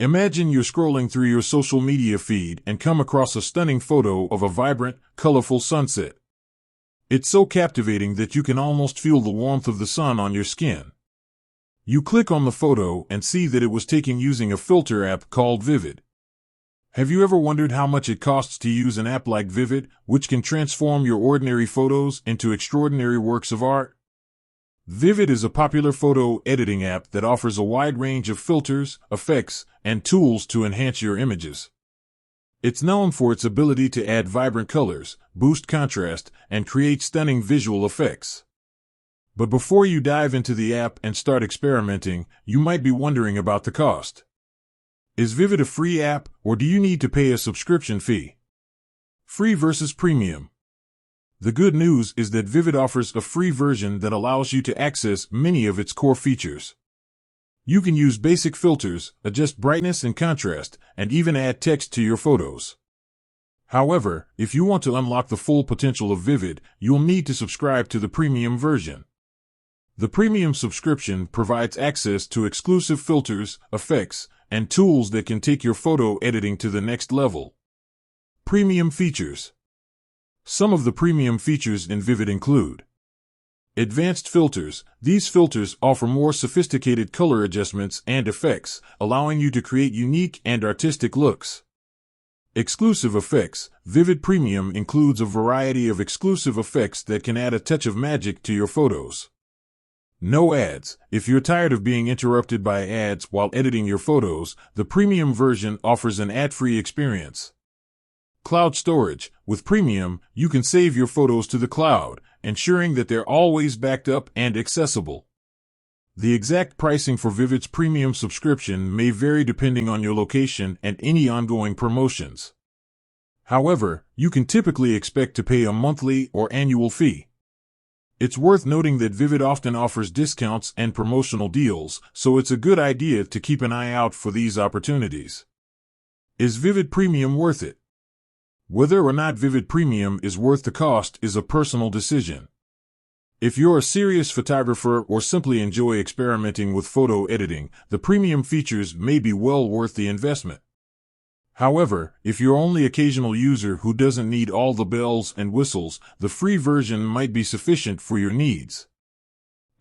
Imagine you're scrolling through your social media feed and come across a stunning photo of a vibrant, colorful sunset. It's so captivating that you can almost feel the warmth of the sun on your skin. You click on the photo and see that it was taken using a filter app called Vivid. Have you ever wondered how much it costs to use an app like Vivid, which can transform your ordinary photos into extraordinary works of art? Vivid is a popular photo editing app that offers a wide range of filters, effects, and tools to enhance your images. It's known for its ability to add vibrant colors, boost contrast, and create stunning visual effects. But before you dive into the app and start experimenting, you might be wondering about the cost. Is Vivid a free app, or do you need to pay a subscription fee? Free versus premium. The good news is that Vivid offers a free version that allows you to access many of its core features. You can use basic filters, adjust brightness and contrast, and even add text to your photos. However, if you want to unlock the full potential of Vivid, you'll need to subscribe to the premium version. The premium subscription provides access to exclusive filters, effects, and tools that can take your photo editing to the next level. Premium features. Some of the premium features in Vivid include advanced filters. These filters offer more sophisticated color adjustments and effects, allowing you to create unique and artistic looks. Exclusive effects. Vivid Premium includes a variety of exclusive effects that can add a touch of magic to your photos. No ads. If you're tired of being interrupted by ads while editing your photos, the premium version offers an ad-free experience. Cloud storage. With Premium, you can save your photos to the cloud, ensuring that they're always backed up and accessible. The exact pricing for Vivid's premium subscription may vary depending on your location and any ongoing promotions. However, you can typically expect to pay a monthly or annual fee. It's worth noting that Vivid often offers discounts and promotional deals, so it's a good idea to keep an eye out for these opportunities. Is Vivid Premium worth it? Whether or not Vivid Premium is worth the cost is a personal decision. If you're a serious photographer or simply enjoy experimenting with photo editing, the premium features may be well worth the investment. However, if you're only an occasional user who doesn't need all the bells and whistles, the free version might be sufficient for your needs.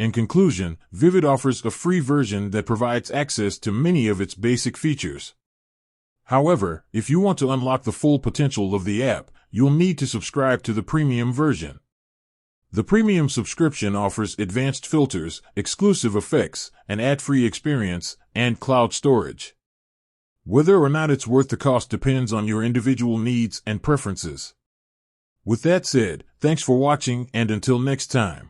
In conclusion, Vivid offers a free version that provides access to many of its basic features. However, if you want to unlock the full potential of the app, you'll need to subscribe to the premium version. The premium subscription offers advanced filters, exclusive effects, an ad-free experience, and cloud storage. Whether or not it's worth the cost depends on your individual needs and preferences. With that said, thanks for watching, and until next time.